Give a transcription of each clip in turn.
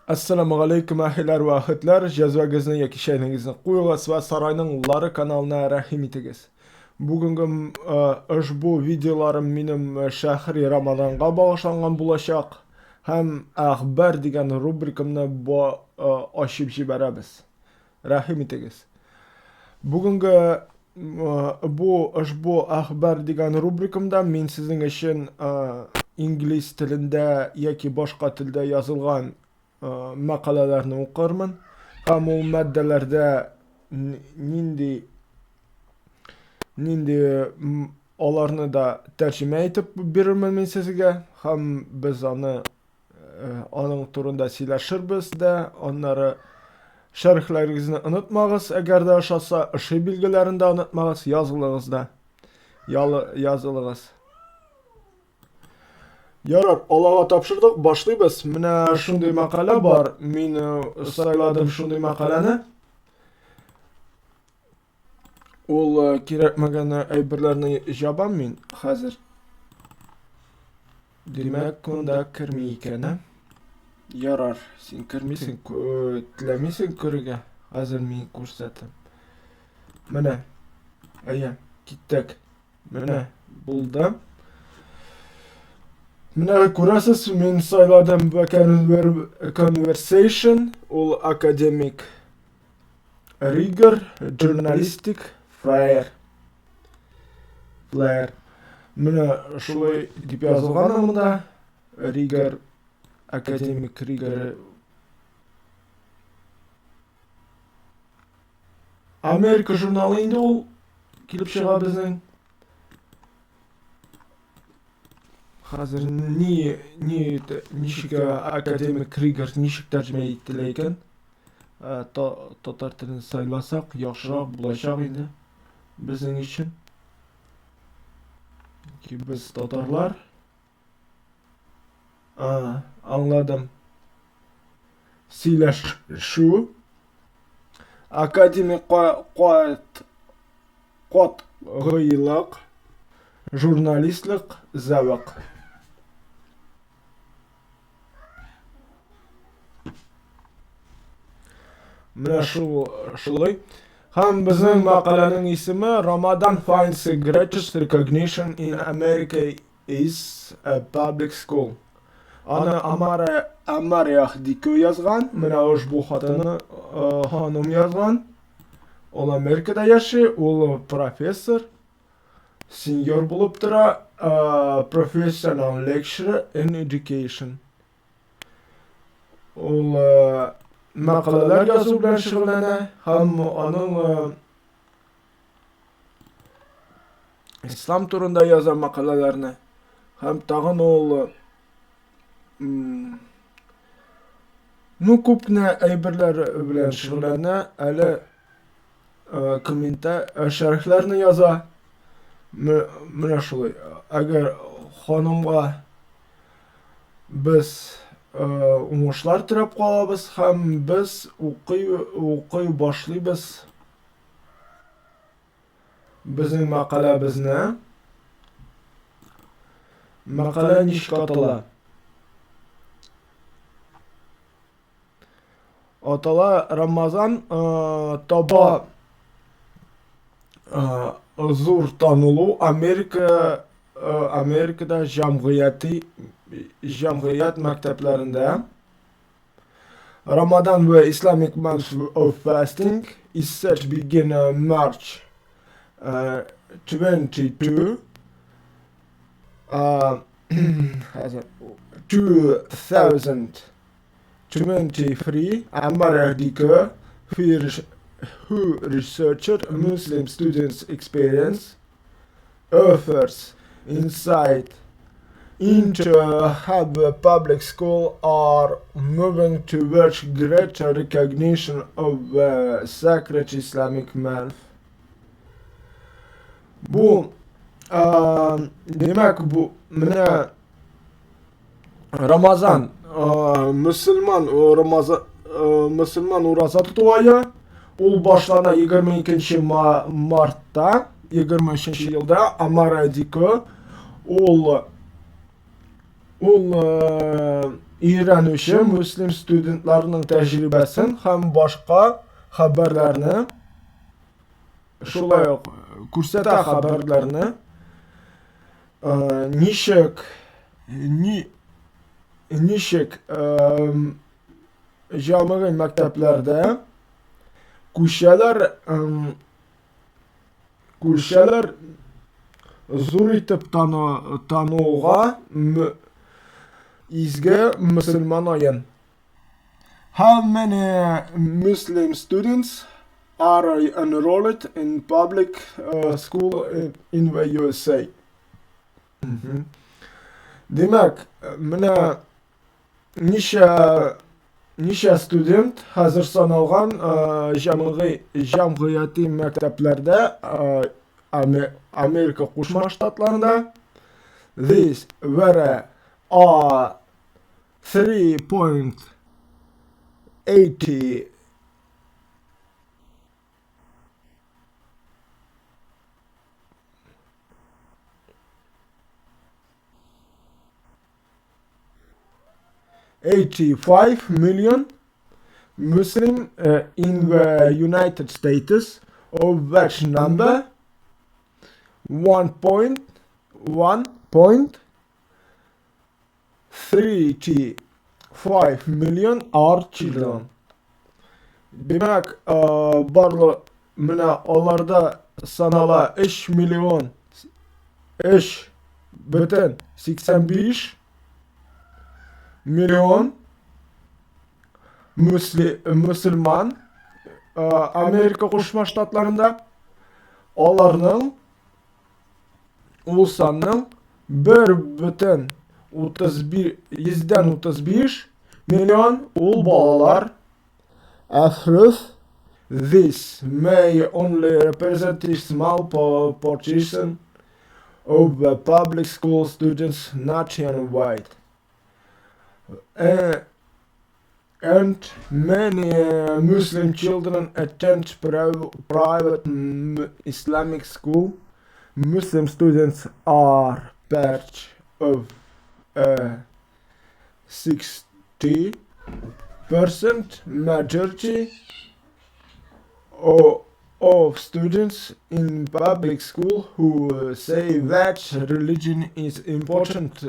Assalamu alaikum әхиләр вә әхетләр, җәзвәгезне яки шәйнегезне куегыз вә сарайның лары каналына рәхим итегез. Бүгенге ошбу видеоларым минем шәһри Рамаданга багышланган булачак һәм Әхбәр дигән рубрикамны ачып җибәрәбез. Рәхим итегез. Бүгенге ошбу Әхбәр дигән рубрикамда мин сезнең өчен инглиз телендә яки башка телдә язылган мәкаләләрне укырмын. Һәм ул матдәләрдә нинди аларны да тәрҗемә итеп бирермен мин сезгә. Һәм без аның турында сөйләшербез дә. Аннары шәрехләрегезне онытмагыз. Әгәр дә ошаса, ошый билгеләрен дә онытмагыз. Язылыгыз да. Язылыгыз. Ярар, Аллага тапшырдык, башлыйбыз. Менә шундый мәкалә бар. Мин сайладым шундый мәкаләне. Ул кирәкмәгән әйберләрне җабам мин хәзер. Димәк, монда керми икән. Ярар, син кермисең, теләмисең күрергә. Хәзер мин күрсәтәм. Менә. Әйе, киттек. Менә булды. Менә күрәсез, мин сайладым conversation, ул academic rigor, journalistic flair. Менә шулай дип язылган монда. Rigor, academic rigor. Америка журналы инде ул килеп чыга безнең. Хәзер ничек академик ригор ничек тәрҗемә ителә икән? Татар телен сайласак яхшырак булачак инде безнең өчен. Ки без татарлар. Аңладым. Сөйләшү. Академик катгыйлык, журналистлык, зәвык. Менә шулай. Һәм безнең мәкаләнең исеме Ramadan finds the greatest recognition in America is a public school. Аны Амарях Дико язган. Менә ошбу ханым язган. Ул Америкада яши, ул профессор, сеньор булып тора, professional lecturer in education. Ул мәкаләләр язу белән шөгыльләнә һәм аның ислам турында яза мәкаләләрне. Һәм тагын ул күп кенә әйберләр белән шөгыльләнә. Әле шәрехләрне яза. Менә шулай. Әгәр ханымга без уңышлар теләп калабыз һәм без укый башлыйбыз безнең мәкаләбезне. Мәкалә ничек атала? Атала Рамазан таба зур танылу Америкада җәмгыять мәктәпләрдә. Ramadan the Islamic month of fasting is set to begin March 22, 2023. Amara Dika, who researched Muslim students' experience, offers insight into how the public school are moving towards greater recognition of the sacred Islamic month. Bu demek bu менә Рамазан мөселман ураза тоту ае. Ул башлана 22 мартта 23 елда. Амара Дико ул өйрәнүче муслим студентларының тәҗрибәсен һәм башка хәбәрләрне, шулай ук күрсәтә хәбәрләрне, ничек җәмгыяти мәктәпләрдә күршәләр зур итеп тануга изге мөселман аен. How many Muslim students are enrolled in public school in the USA? Демәк, менә ничә студент хәзер саналган җәмгыяти мәктәпләрдә Америка Кушма Штатларында. These were 3.80 85 million Muslim in the United States, of which number 1.35 million are children. Demek barlı менә аларда санала 3 миллион 3,85 миллион мөселман Америка Кушма Штатларында. Аларның ул санның 1,35 миллион ул балалар. This may only represent a small portion of the public school students nationwide. And many Muslim children attend private Islamic school. Muslim students are part of 60% majority of students in public school who say that religion is important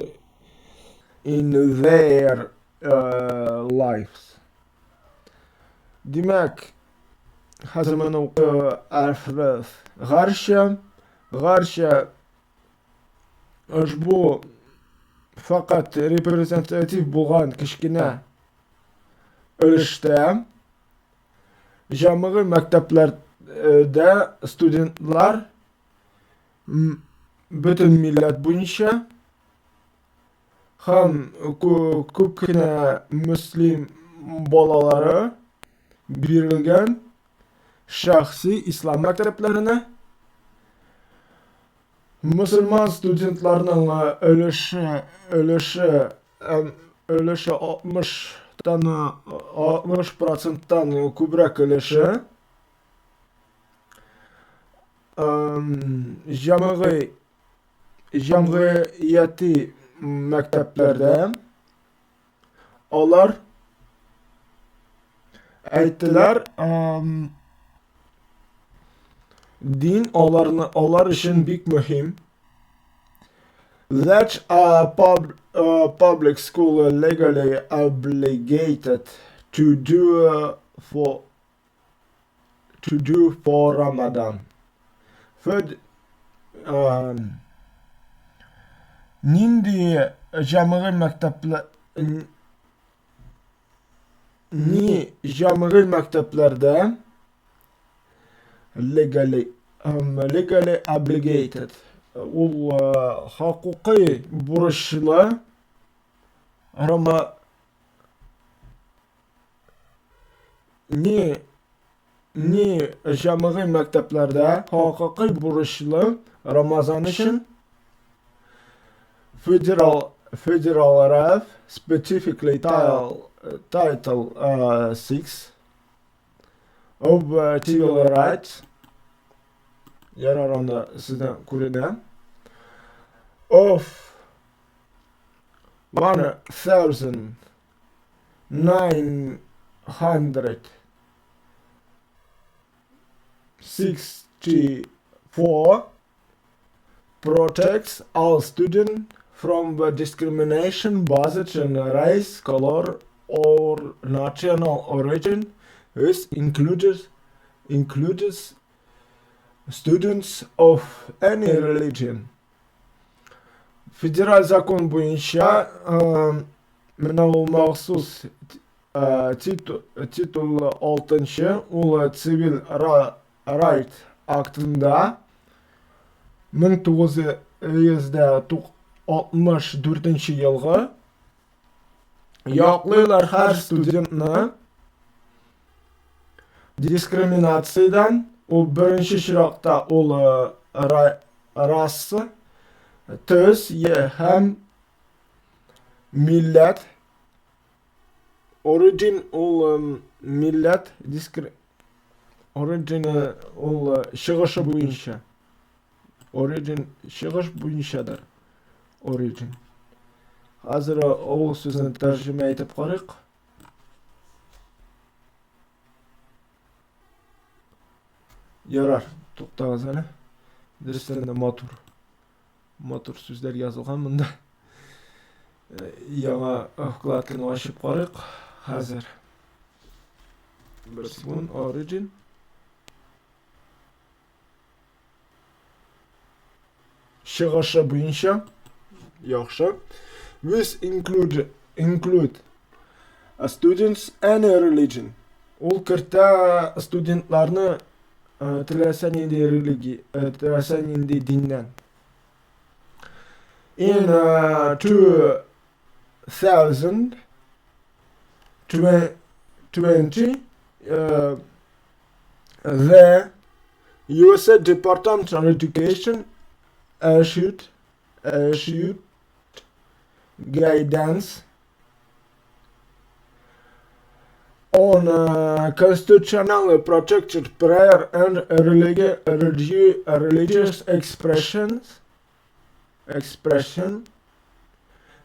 in their lives. Demek, хәзер менә Әхбәр гарча ошбу фақат репрезентатив булган кичкенә өлештә җәмгыяти мәктәпләрдә студентлар бөтен милләт буенча һәм күп кенә муслим балалары бирелгән шәхси ислам мәктәпләренә. Мөселман студентларның өлеше 60%-тан күбрәк өлеше җәмгыяти мәктәпләрдә. Алар әйттеләр, дин алар өчен бик мөһим. That public school legally obligated to do for Ramadan. Нинди җәмгыяти мәктәпләрдә legally obligated, ул хакукый бурычлы җәмгыяти мәктәпләрдә хакукый бурычлы Рамазан өчен Federal Rev, specifically Title 6 of Civil Rights, yararında sizden kureden, of 1,000 964 protects all students from the discrimination based on race, color, or national origin. This includes students of any religion. Федераль закон буенча менә ул махсус титул 6-нчы ул цивил райт актында 1964 елгы яклыйлар һәр студентны дискриминациядан, ул беренче чиракта ул раса, төс һәм милләт, origin ул милләт, origin ул чыгышы буенча, origin чыгыш буенчадыр, origin. Хәзер ул сүзне тәрҗемә итеп карыйк. Ярар, туктагыз әле. Дөрестән матур сүзләр язылган монда. Яңа вкладканы ачып карыйк. Хәзер. Бер секунд, origin. Чыгышы буенча. Яхшы. This include students any religion. Ул кертә студентларны теләсә нинди религия, теләсә нинди диннән. In 2020, the USA Department of Education issued guidance on constitutional protected prayer and religious expression.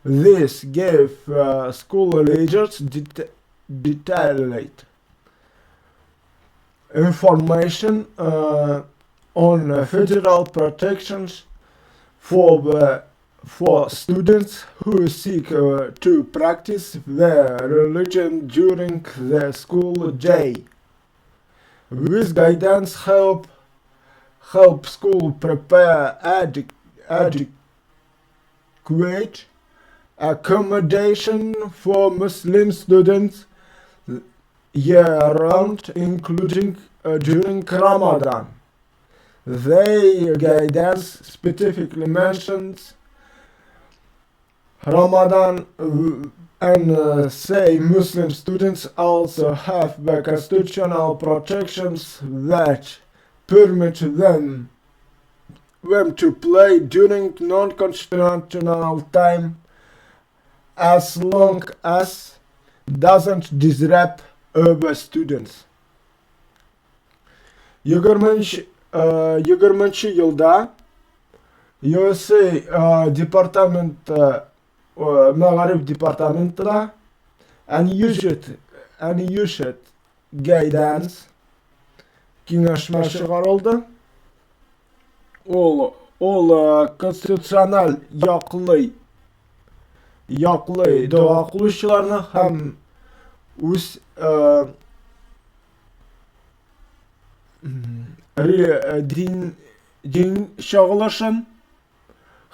This gave school leaders detailed information on federal protections for students who seek to practice their religion during the school day. This guidance help school prepare adequate accommodation for Muslim students year-round, including during Ramadan. The guidance specifically mentions Ramadan and say Muslim students also have the constitutional protections that permit them to play during non-constitutional time as long as doesn't disrupt other students. 20 елда USA департаменты Мәгариф департаментында unished guidance киңәшмә чыгарылды. Ул конституциональ яклый дәва кылучыларны һәм үз дин чагылышын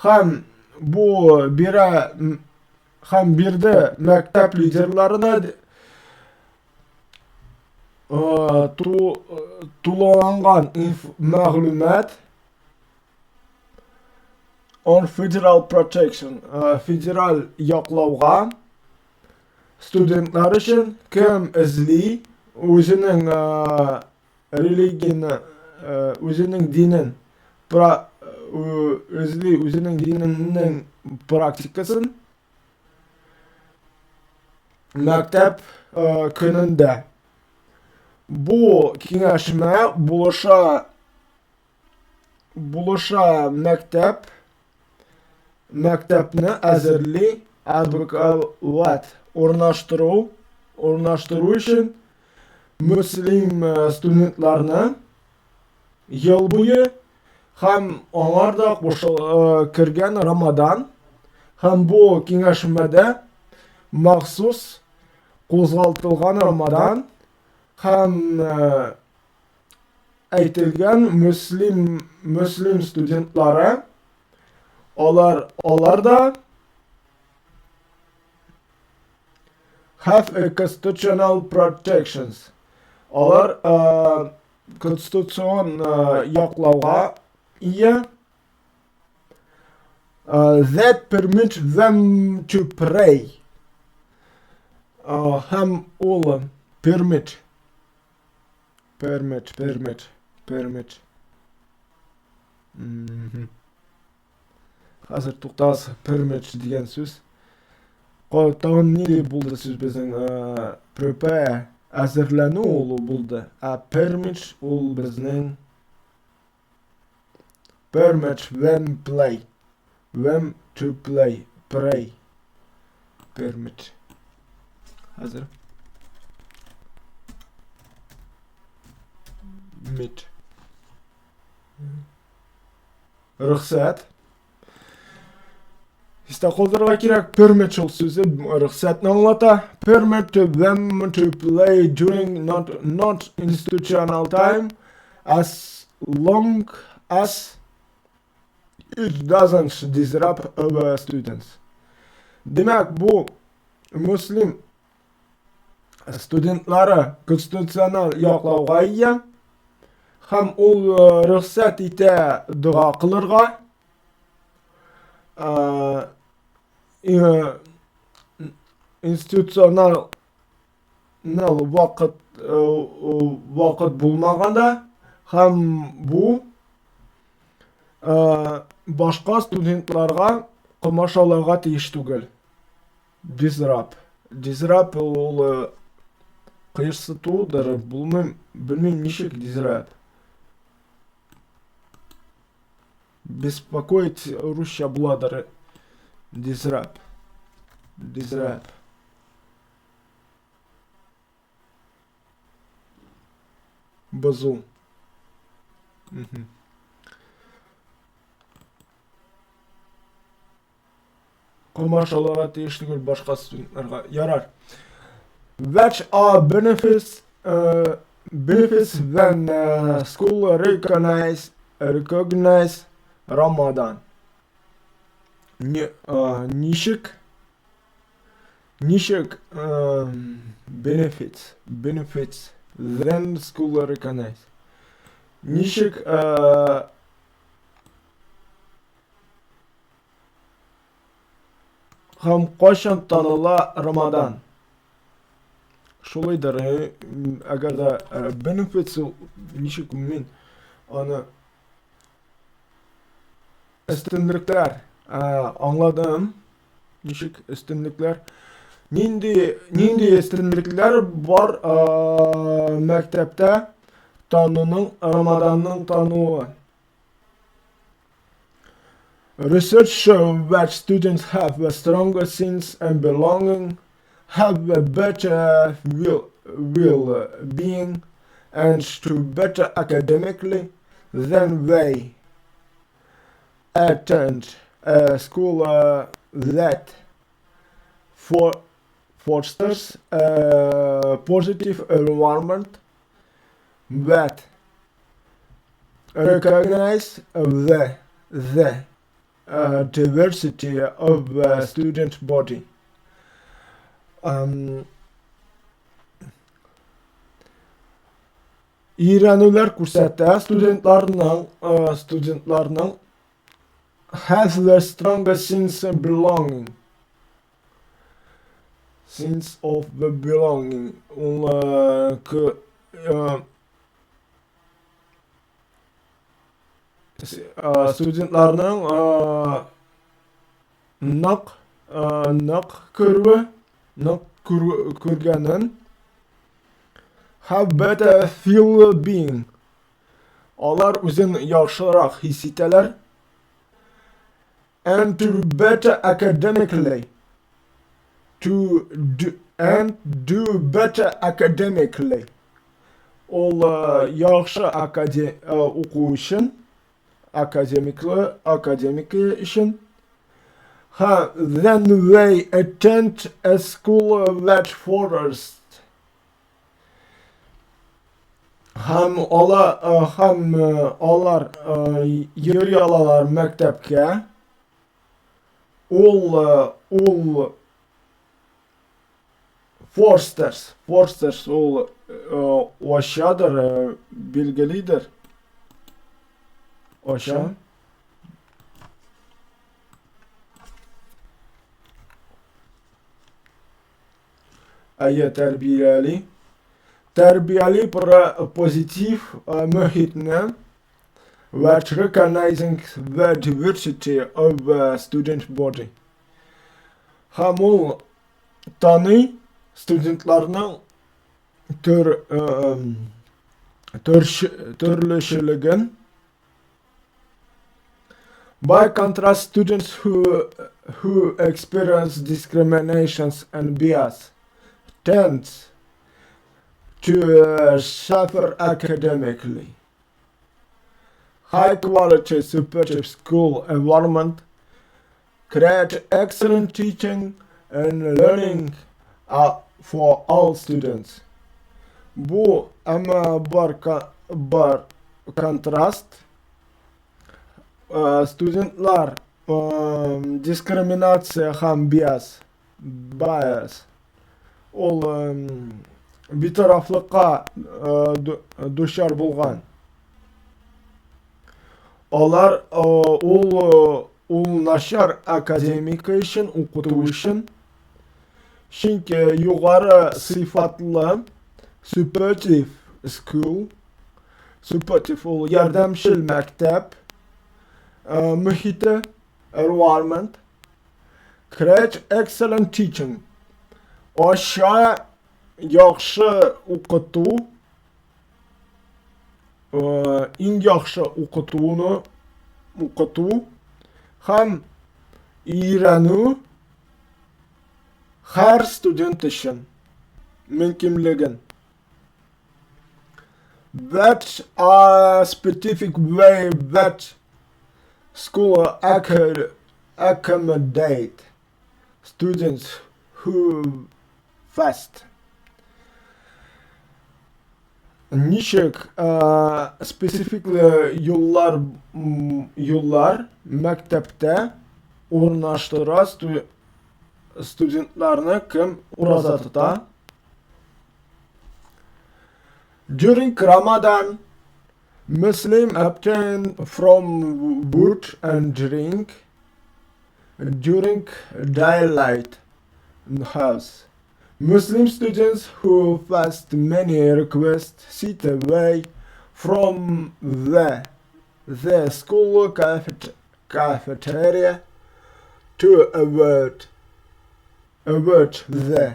һәм бу бирде мәктәп лидерларына тулыланган мәгълүмат on federal protection, федераль яклауга студентлар өчен кем эзли үзенең религияны, үзенең динен özli үзенең диненең практикасын мәктәп көнендә. Бу киңәшмә булыша мәктәпне әзерли, адвокат урнаштыру урнаштыру өчен мөслим студентларны ел буе һәм аңарда кергән Рамадан һәм бу киңәшмәдә махсус кузгалтылган Рамадан һәм әйтелгән мөслим студентлары алар да have a constitutional protections. Алар конституцион яклауга ия that permit them to pray. Һәм ул permit. Хәзер туктагыз, permit дигән сүз. Тагын ни булды сүз безнең prepare әзерләнү ул булды. Permit ул безнең permit when play. When to play, pray. Permit. Hazır. Mit. Рөхсәт. Истә калдырырга кирәк. Permit ул сүзе рөхсәтне аңлата. Permit to them to play during not institutional time as long as it doesn't disrupt our students. Демәк, бу муслим студентлары конституциональ яклауга ия һәм ул рөхсәт итә дуа кылырга, институциональ вакыт булмаганда һәм бу башка студентларга комашаларга тиеш түгел. Disrupt ул кыерсытуудыр, белмим ничек disrupt. Беспокоить русча буладыр. Disrupt. Бозу. Комашаларга тиеш түгел башка студентларга. Ярар. Which are benefits when school recognize Ramadan? Ничек benefits when school recognize? Ничек һәм кайчан таныла Рамадан? Шулайдыр, әгәр дә benefits ничек мин аны өстенлекләр аңладым. Ничек өстенлекләр? Нинди өстенлекләр бар мәктәптә Рамаданның тануы? Research shows that students have a stronger sense and belonging, have a better well-being, and to better academically than they attend a school that fosters a positive environment that recognizes the diversity of the student body. Өйрәнүләр күрсәтә, студентларның has the strongest sense of belonging. Sense of the belonging. Студентларның нык күргәнен have better feel being. Алар үзен яхшырак хис итәләр. And to better academically to and do better academically. Ol yaxşı oku için, akademik için. Then they attend a school that fosters. Hem onlar yürüy alalar məktəbkə. Ol Forsters ol aşağıdır, bilgilidir. Aşağı. Tərbiyəli. Tərbiyəli pozitiv mühitni that recognizing the diversity of the student body. Hem ol tanı studentlarının türlüşülügün. By contrast, students who experience discriminations and bias tend to suffer academically. High quality supportive school environment create excellent teaching and learning for all students. Bu ama bar kontrast studentlar diskriminatsiya ham bias ol bir taraflıqqa düşər bulğan. Onlar ol naşar akademik için, okutuğu için. Çünkü yukarı sıfatlı supportive school, supportive ol yardımcıl məktəb mühiti, environment, create excellent teaching. Aşağı yaxşı okutu, en yaxşı okutu, hem öğrenu her student için mümkünlüğün. That a specific way that school accommodate students who fast. Nişik spesifikli yollar məktəbdə ornaştıra studentlarını kim uğrazatıda. During Ramadan, Muslim abstain from food and drink during daylight in house. Muslim students who fast many request sit away from the school cafeteria to avoid the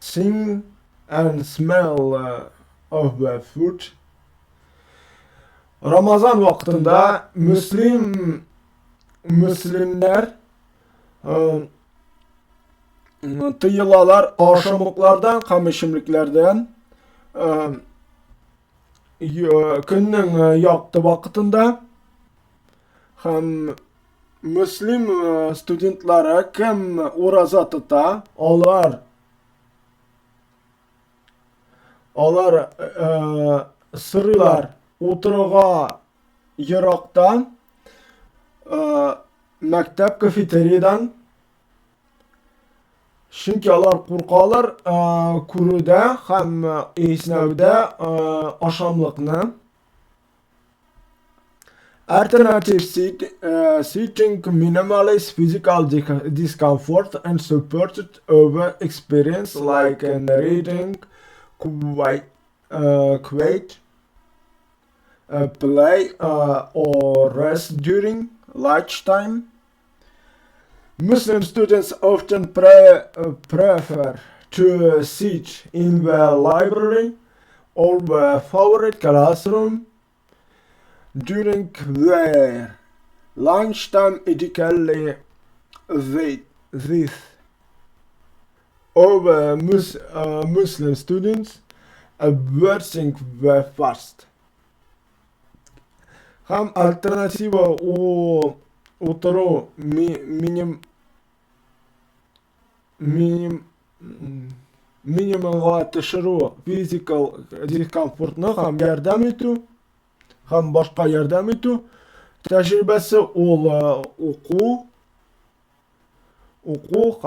scent and smell of the food. Ramazan vaktinde Müslimler tıyılalar aşamlıklardan, kamışımlıklardan günün yaktı vaktinde hem Müslim studentlara kim uğraza tuta, onlar sırılar oturuğa yıraktan məktəb kafeteriyadan. Çünki onlar qorqarlar kuruda hem esnavda aşamlıqni. Alternative seating minimizes physical discomfort and supported over experience like reading, quiet, play or rest during lunchtime. Muslim students often prefer to sit in the library or the favorite classroom during their lunchtime. Ideally, this of Muslim students working very fast. Һәм альтернатива отыру минимумга төшерү физикал дискомфортны һәм ярдәм итү һәм башка ярдәм итү тәҗрибәсе ул уку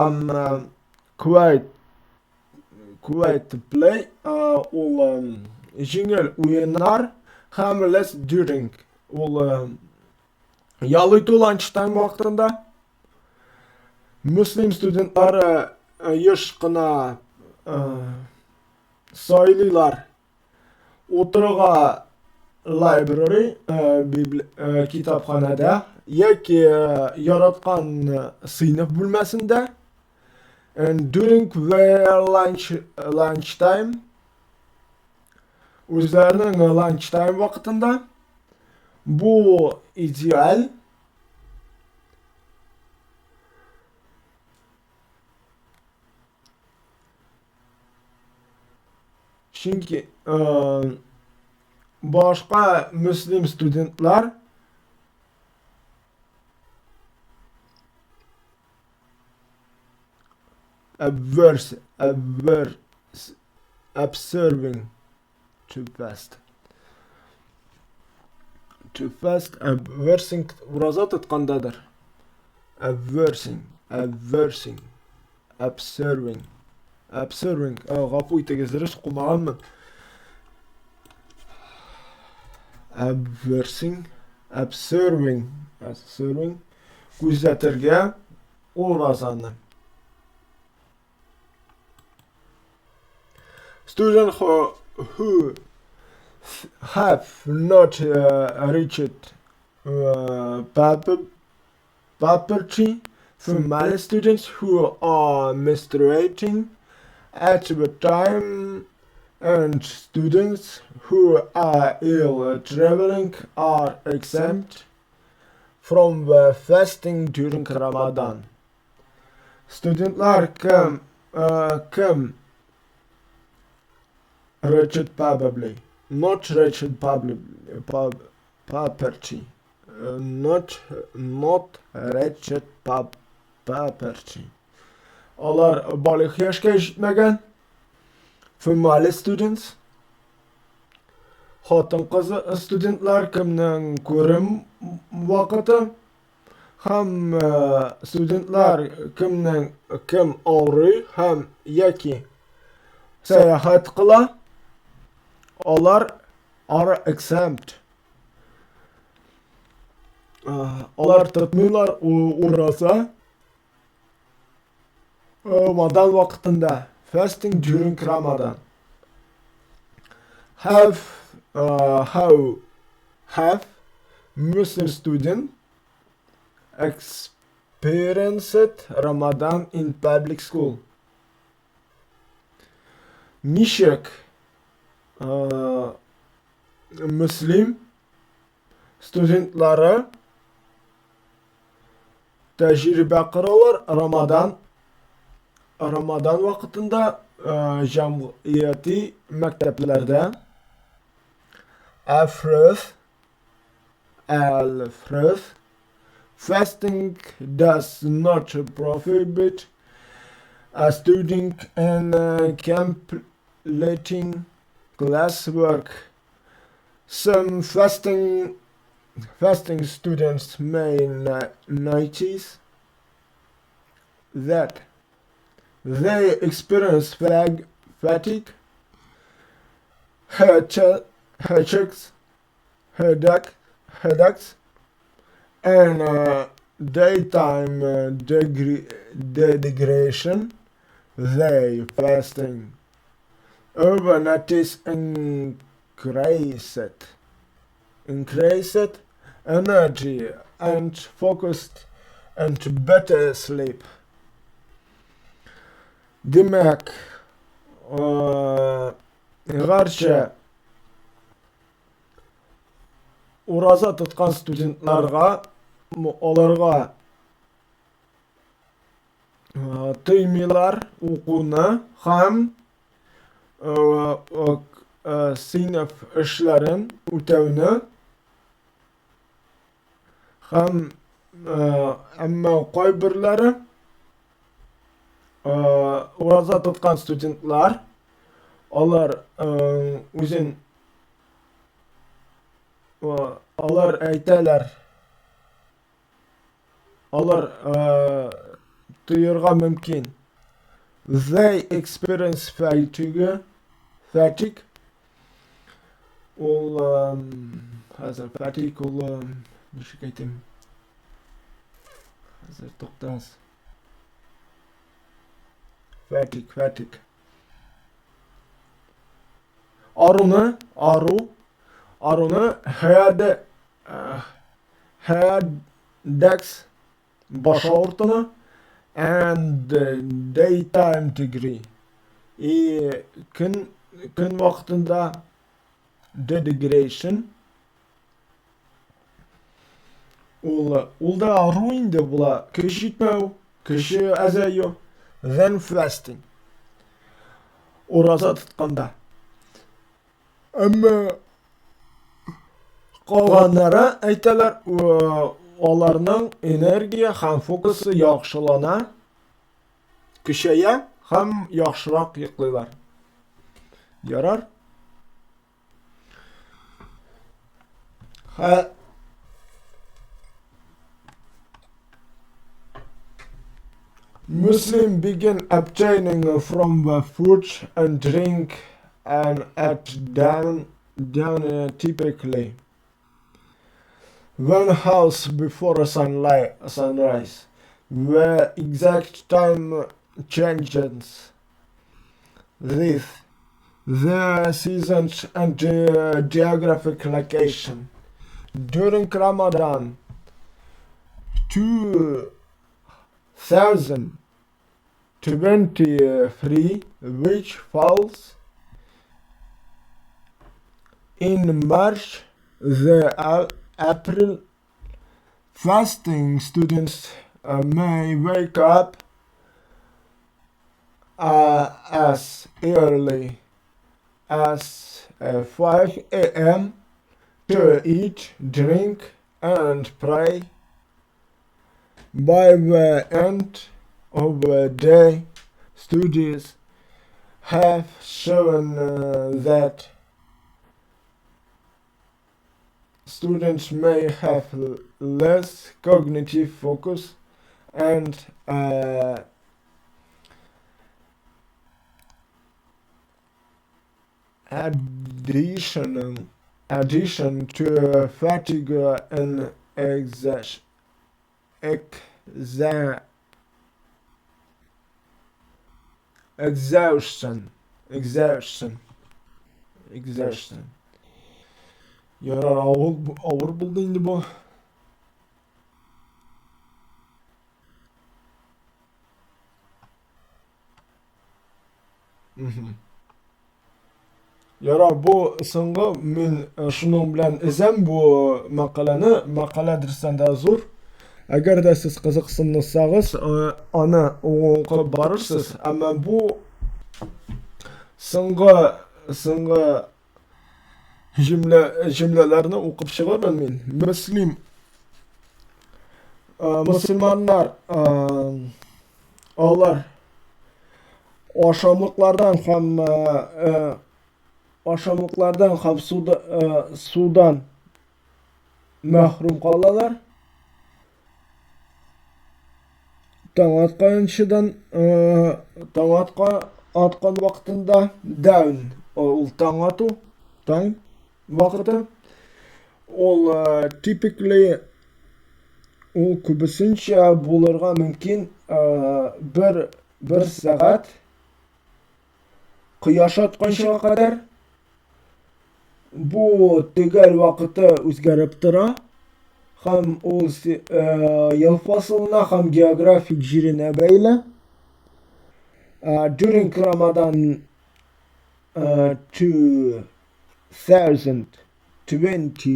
һәм quiet play ул җиңел уеннар һәм less during ул ял итү lunchtime вакытында муслим студентлары еш кына сайлыйлар утырырга library китапханәдә яки яраткан сыйныф бүлмәсендә and during their lunchtime үзләренең lunchtime вакытында бу идеаль чөнки башка муслим студентлар observing too fast observing ураза тоткандадыр observing гафу итегез дөрес укымаганмын observing күзәтергә уразаны students who have not reached puberty, female students who are menstruating at the time, and students who are ill traveling are exempt from the fasting during Ramadan. Studentlar come reached puberty, not reached puberty, not reached puberty. Алар балык яшькә җитмәгән female students хатын-кызы студентлар кемнең күрем вакыты һәм студентлар кем авырый һәм яки сәяхәт кыла алар are exempt. Алар тотмыйлар ураза Ramadan вакытында fasting during Ramadan. Have Muslim students experienced Ramadan in public school? Ничек Muslim студентлары тәҗрибә кыралар Рамадан вакытында җәмгыяти мәктәпләрдә fasting does not prohibit a student in completing classwork. Some fasting students may notice that they experience fatigue, headaches, and daytime degradation. They fasting overnight increased energy and focused and better sleep. Demek garchi ураза тоткан студентларга аларга тыймыйлар укуны һәм сыйныф эшләрен үтәүне һәм әмма кайберләре ураза тоткан студентлар алар үзен алар әйтәләр алар тоерга мөмкин they experience fatigue ул хәзер fatigue ул ничек әйтим хәзер туктаңыз fatigue аруны headaches baş ağrıtını and daytime degree gün vaktında dehydration ул да ару инде була көч җитмәү көче азаю then fasting ураза тотканда әмма калганнары әйтәләр аларның энергия һәм фокусы яхшылана көчәя һәм яхшырак йоклыйлар ярар Muslim begin abstaining from food and drink and at dawn typically one house before sunrise where exact time changes this the seasons and geographic location during Ramadan 2023 which falls in March the April fasting students may wake up as early as 5 a.m. to eat, drink and pray. By the end of the day, studies have shown that students may have less cognitive focus and addition to fatigue and exhaustion. Ярар, авыр булды инде бу. Ярар, бу соңгы мин шуның белән изәм бу мәкалә дәресендә зур. Әгәр дә сез кызыксынсагыз, аны укып барырсыз. Әмма бу соңгы cümlelerini okup çıkarım ben. Müslümanlar onlar aşamlıklardan hem sudan mahrum kalalar. Taң atkan vaktinde down ol taң atу taң vakıtı ol typically ol kübüsünçe bulurga mümkün bir saat kıyaş atkanşa kadar bu tügel vakıtı özgerip tura hem ol yıl fasılına hem geografik jirine beyle during Ramadan 2023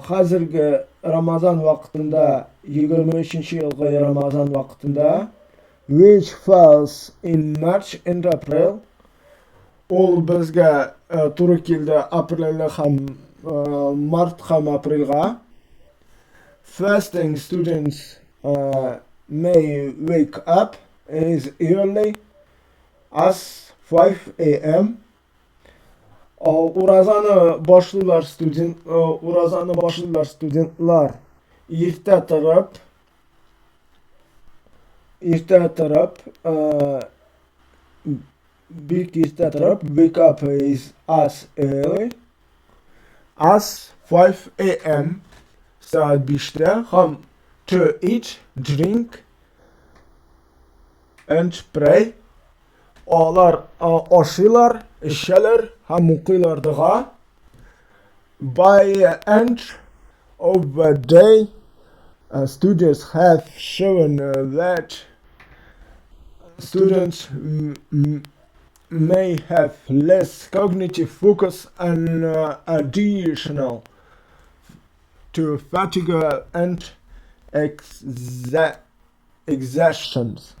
hazırgi Рамазан вакытында, 23 елгы Рамазан вакытында, which falls in March and April, ул безгә туры килде апрельгә һәм март һәм апрельгә. Fasting students may wake up as early as 5 a.m. Уразаны башлыйлар студентлар иртә торып, big irtә торып, wake up is as early as 5 a.m. saat 5'te һәм to eat, drink and pray. Алар ашыйлар, эчәләр һәм укыйлар дога. By the end of the day, studies have shown that students may have less cognitive focus and additional to fatigue and exhaustions.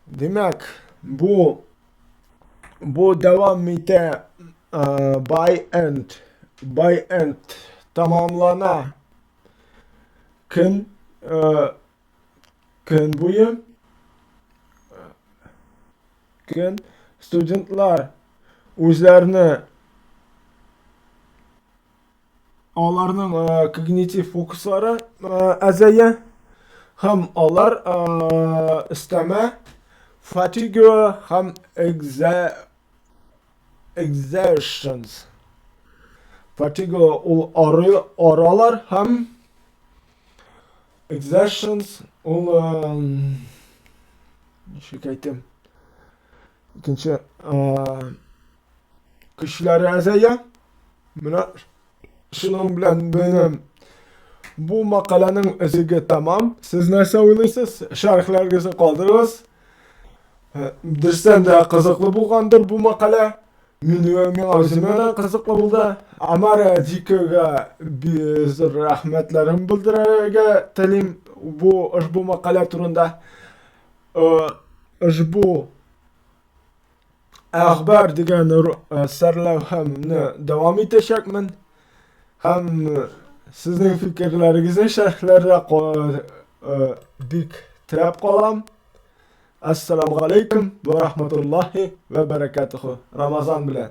Demek bu devam ite by end tamamlana gün boyu studentlar özlerini onlarning kognitiv fokuslari azaya ham onlar isteme fatigue ham exertions. Fatigue ol aralar ham exertions ol şikayetім. İkinci kişileri azaya. Buna şunun bilen benim bu makalenin özüge tamam. Siz нәрсе ойлайсыз? Şarkılarınızı kaldırınız. Дөрестән дә кызыклы булгандыр бу макалә. Миңа үземә дә кызыклы булды. Амара Дикага без рәхмәтләрен белдерергә телим бу макалә турында. Ошбу Әхбәр дигән сәрләүхәмне дәвам итәчәкмен. Һәм сезнең фикерләрегезне шәрехләрдә бик теләп калам. Assalamu alaikum ve rahmetullahi ve berekatuhu. Ramazan bilen.